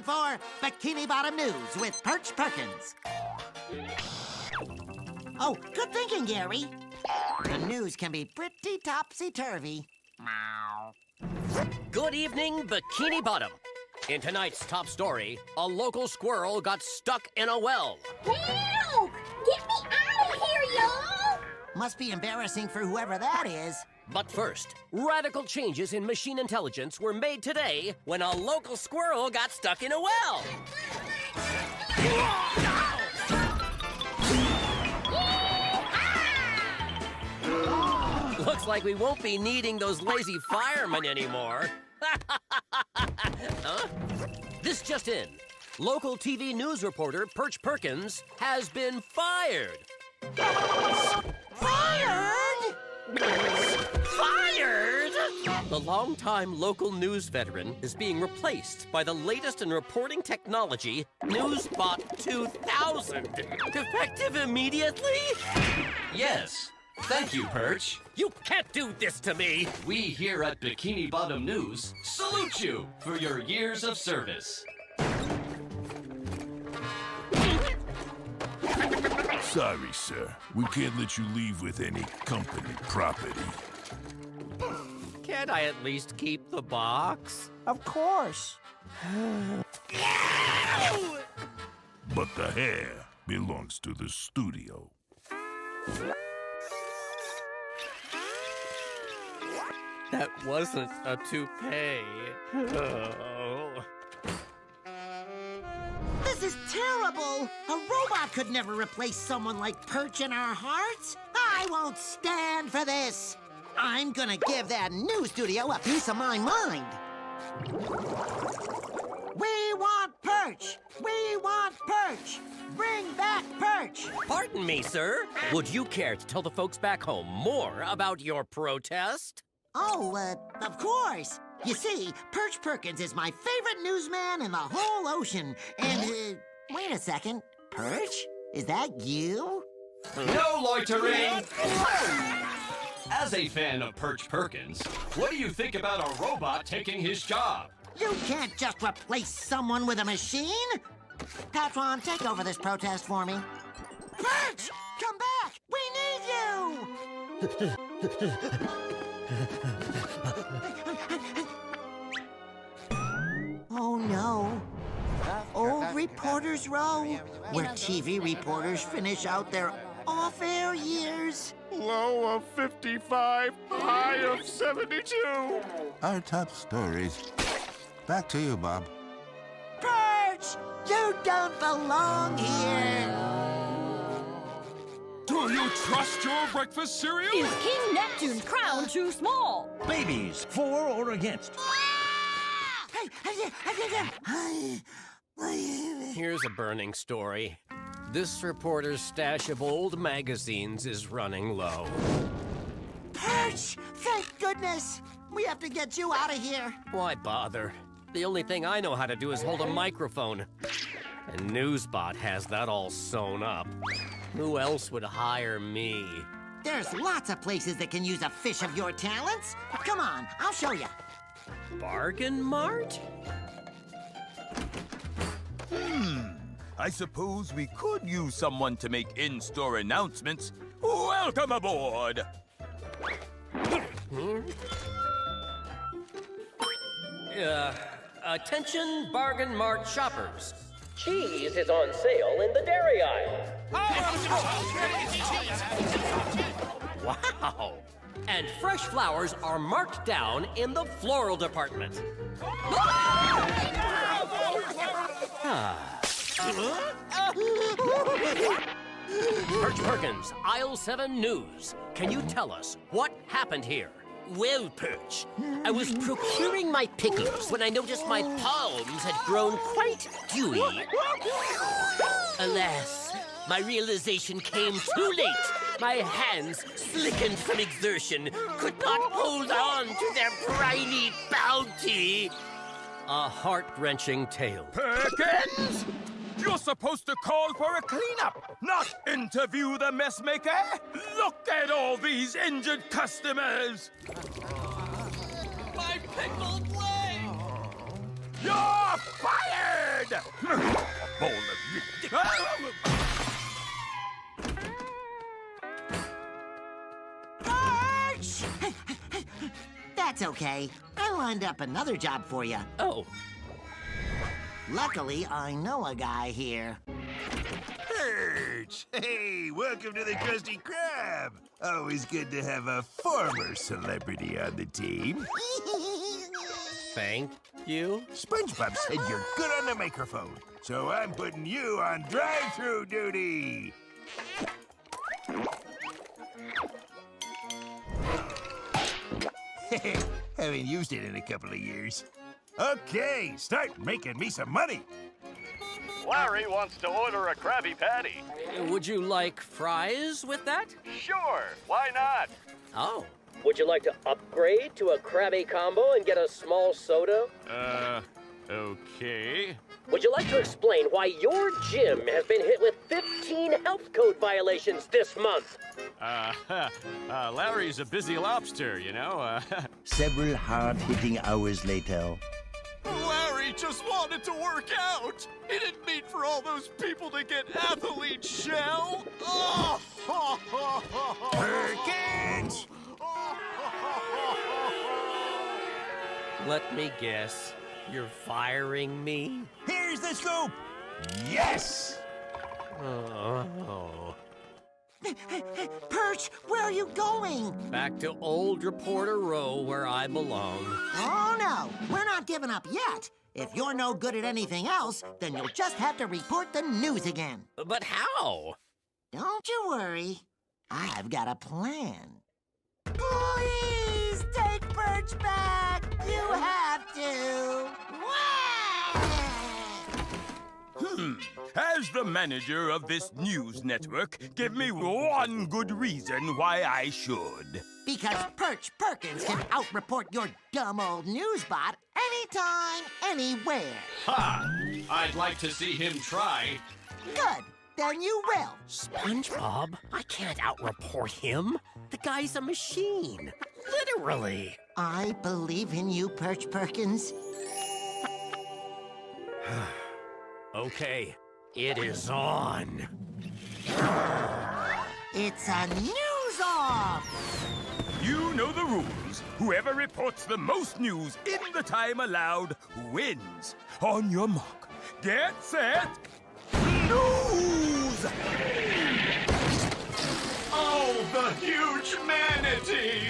time for Bikini Bottom News with Perch Perkins. Oh, good thinking, Gary. The news can be pretty topsy-turvy. Meow. Good evening, Bikini Bottom. In tonight's top story, a local squirrel got stuck in a well. Help! Get me out of here, y'all! Must be embarrassing for whoever that is. But first, radical changes in machine intelligence were made today when a local squirrel got stuck in a well. Looks like we won't be needing those lazy firemen anymore. Huh? This just in. Local TV news reporter Perch Perkins has been fired. Fired? Fired? The longtime local news veteran is being replaced by the latest in reporting technology, NewsBot 2000. Effective immediately? Yes. Thank you, Perch. You can't do this to me! We here at Bikini Bottom News salute you for your years of service. Sorry, sir. We can't let you leave with any company property. Can't I at least keep the box? Of course. But the hair belongs to the studio. That wasn't a toupee. Oh. This is terrible. A robot could never replace someone like Perch in our hearts. I won't stand for this. I'm gonna give that news studio a piece of my mind. We want Perch! We want Perch! Bring back Perch! Pardon me, sir. Would you care to tell the folks back home more about your protest? Oh, of course. You see, Perch Perkins is my favorite newsman in the whole ocean. And, wait a second. Perch? Is that you? No loitering! As a fan of Perch Perkins, what do you think about a robot taking his job? You can't just replace someone with a machine. Patron, take over this protest for me. Perch! Come back! We need you! Oh, no. Old Reporters Row, where TV reporters finish out their off-air years. Low of 55, high of 72. Our top stories. Back to you, Bob. Perch! You don't belong here! Do you trust your breakfast cereal? Is King Neptune's crown too small? Babies, for or against? Here's a burning story. This reporter's stash of old magazines is running low. Perch! Thank goodness! We have to get you out of here. Why bother? The only thing I know how to do is hold a microphone. And NewsBot has that all sewn up. Who else would hire me? There's lots of places that can use a fish of your talents. Come on, I'll show you. Bargain Mart? I suppose we could use someone to make in-store announcements. Welcome aboard! Attention Bargain Mart shoppers. Cheese is on sale in the dairy aisle. Wow! And fresh flowers are marked down in the floral department. Perch Perkins, Aisle 7 News. Can you tell us what happened here? Well, Perch, I was procuring my pickles when I noticed my palms had grown quite dewy. Alas, my realization came too late. My hands, slickened from exertion, could not hold on to their briny bounty. A heart-wrenching tale. Perkins! You're supposed to call for a cleanup, not interview the mess maker. Look at all these injured customers. My pickled leg! You're fired! Ball Perch! That's okay. I lined up another job for you. Oh, Luckily, I know a guy here. Perch! Hey, welcome to the Krusty Krab. Always good to have a former celebrity on the team. thank you. SpongeBob said you're good on the microphone, so I'm putting you on drive-through duty. Haven't used it in a couple of years. Okay, start making me some money. Larry wants to order a Krabby Patty. Would you like fries with that? Sure, why not? Oh. Would you like to upgrade to a Krabby combo and get a small soda? Okay. Would you like to explain why your gym has been hit with 15 health code violations this month? Larry's a busy lobster, you know. Several hard-hitting hours later. Larry just wanted to work out. He didn't mean for all those people to get athlete shell. Oh! Perkins! Let me guess. You're firing me? Here's the scoop! Yes! Oh. Perch, where are you going? Back to old Reporter Row where I belong. Oh, no. We're not giving up yet. If you're no good at anything else, then you'll just have to report the news again. But how? Don't you worry. I've got a plan. Please take Perch back. You have to. As the manager of this news network, give me one good reason why I should. Because Perch Perkins can out-report your dumb old news bot anytime, anywhere. Ha! I'd like to see him try. Good. Then you will. SpongeBob? I can't out-report him. The guy's a machine. Literally. I believe in you, Perch Perkins. Okay, it is on. It's a news off. You know the rules. Whoever reports the most news in the time allowed wins. On your mark, get set, news! Oh, the huge manatee!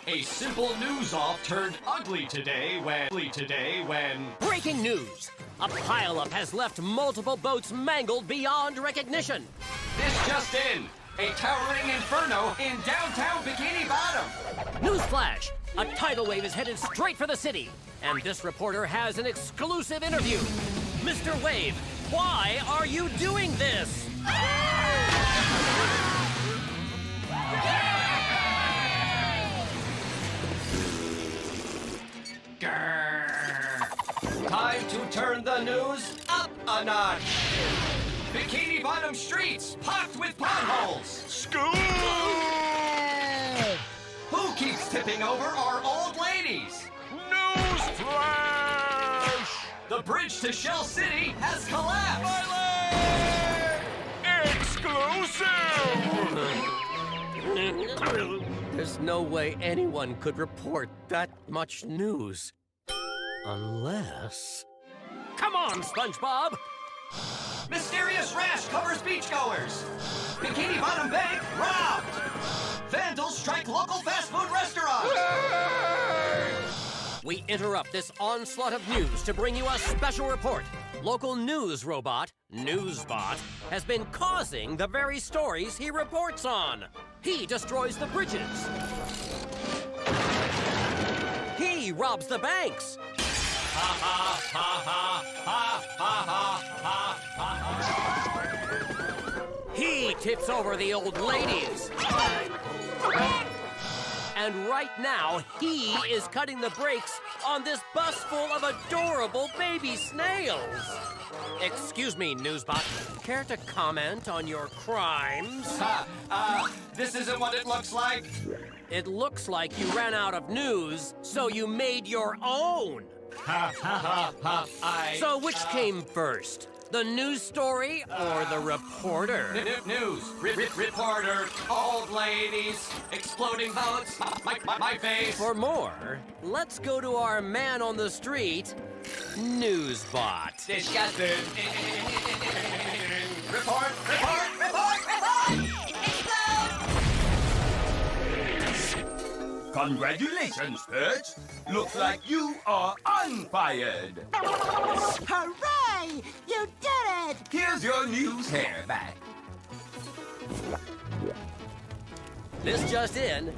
A simple news off turned ugly today when... Breaking news! A pileup has left multiple boats mangled beyond recognition. This just in! A towering inferno in downtown Bikini Bottom! Newsflash! A tidal wave is headed straight for the city. And this reporter has an exclusive interview. Mr. Wave, why are you doing this? Time to turn the news up a notch! Bikini Bottom streets pocked with potholes! School! Who keeps tipping over our old ladies? Newsflash! The bridge to Shell City has collapsed! Exclusive! There's no way anyone could report that much news. Unless... Come on, SpongeBob! Mysterious rash covers beachgoers! Bikini Bottom Bank robbed! Vandals strike local fast food restaurant! We interrupt this onslaught of news to bring you a special report. Local news robot, Newsbot, has been causing the very stories he reports on. He destroys the bridges. He robs the banks. Ha ha ha ha ha ha ha ha ha. He tips over the old ladies. And right now, he is cutting the brakes on this bus full of adorable baby snails. Excuse me, Newsbot. Care to comment on your crimes? This isn't what it looks like. It looks like you ran out of news, so you made your own. Ha ha ha ha! So which came first? The news story or the reporter? News. Reporter. Old ladies. Exploding boats. My face. For more, let's go to our man on the street, Newsbot. Disgusted. Report. Congratulations, Perch. Looks like you are unfired. Hooray! You did it! Here's your news hair back. This just in,